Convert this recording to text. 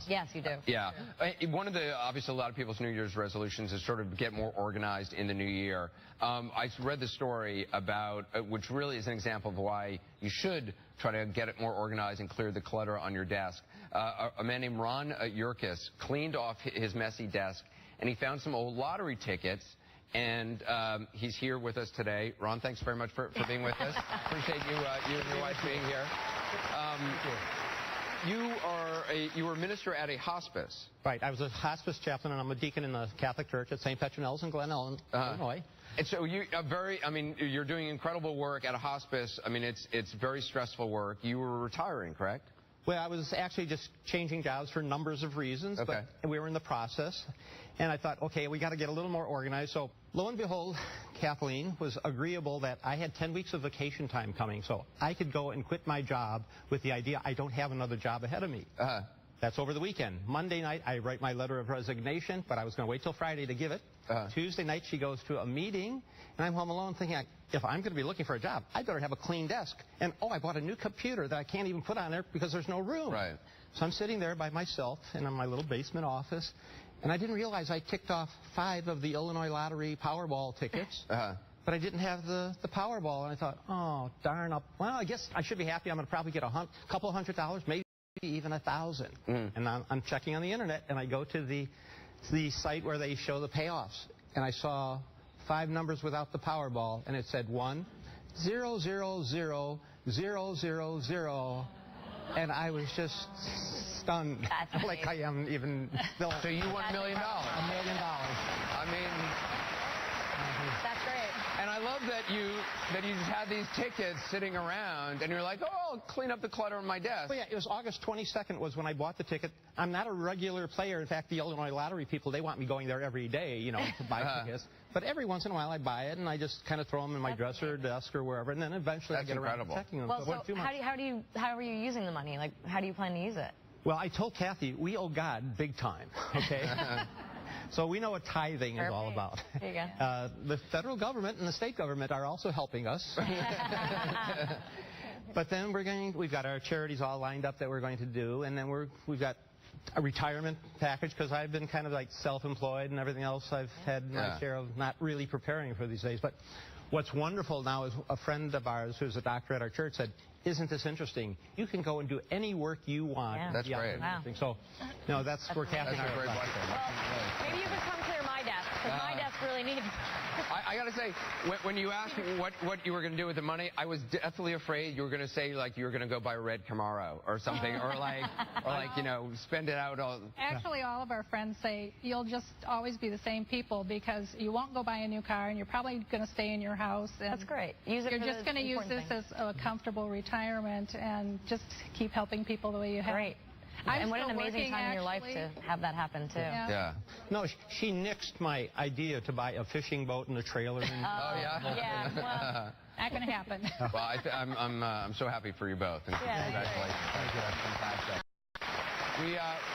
Yes, you do. Yeah. One of the, obviously, a lot of people's New Year's resolutions is sort of get more organized in the new year. I read the story about, which really is an example of why you should try to get it more organized and clear the clutter on your desk. A man named Ron Yurcus cleaned off his messy desk, and he found some old lottery tickets. And he's here with us today. Ron, thanks very much for being with us. Appreciate you and your wife being here. You were a minister at a hospice. Right. I was a hospice chaplain, and I'm a deacon in the Catholic Church at St. Petronell's in Glen Ellen, Illinois. And so you're doing incredible work at a hospice. I mean, it's very stressful work. You were retiring, correct? Well, I was actually just changing jobs for numbers of reasons, but we were in the process. And I thought, okay, we got to get a little more organized. So lo and behold, Kathleen was agreeable that I had 10 weeks of vacation time coming, so I could go and quit my job with the idea I don't have another job ahead of me. That's over the weekend. Monday night, I write my letter of resignation, but I was going to wait till Friday to give it. Tuesday night, she goes to a meeting, and I'm home alone thinking, if I'm going to be looking for a job, I better have a clean desk. And, I bought a new computer that I can't even put on there because there's no room. Right. So I'm sitting there by myself in my little basement office, and I didn't realize I ticked off 5 of the Illinois Lottery Powerball tickets. But I didn't have the Powerball, and I thought, oh, darn up. Well, I guess I should be happy. I'm going to probably get a couple $100, maybe even $1,000. And I'm checking on the internet, and I go to the site where they show the payoffs, and I saw 5 numbers without the Powerball, and it said 1 0 0 0 0 0 0, and I was just stunned. That's like I am even still. So you won $1 million. $1 million. I mean, that's great. and I love that you just had these tickets sitting around, and you're like, oh, I'll clean up the clutter on my desk. Well, yeah, it was August 22nd was when I bought the ticket. I'm not a regular player. In fact, the Illinois Lottery people, they want me going there every day, to buy tickets. But every once in a while I buy it, and I just kind of throw them in my dresser, desk, or wherever, and then eventually I get around to checking them. Well, so how are you using the money? Like, how do you plan to use it? Well, I told Kathy, we owe God big time, okay? So we know what tithing is all about. There you go. The federal government and the state government are also helping us. But then we've got our charities all lined up that we're going to do, and then we've got a retirement package, because I've been kind of like self-employed and everything else. I've had my share of not really preparing for these days. But what's wonderful now is a friend of ours who's a doctor at our church said, isn't this interesting? You can go and do any work you want. Yeah. That's great. Wow. So, that's where Kathy and I are. Great blessing. Well, maybe you could come clear my desk, because my desk really needs it. I got to say, when you asked me what you were going to do with the money, I was deathly afraid you were going to say, like, you were going to go buy a red Camaro or something, or spend it out all. Actually, all of our friends say you'll just always be the same people, because you won't go buy a new car, and you're probably going to stay in your house. And that's great. Use it. You're just going to use this as a comfortable retirement, and just keep helping people the way you have. Great. And what an amazing time in your life to have that happen, too. Yeah. No, she nixed my idea to buy a fishing boat and a trailer. Oh, yeah? Yeah, well, not going to happen. Well, I'm so happy for you both. And congratulations. Thank you. That's fantastic.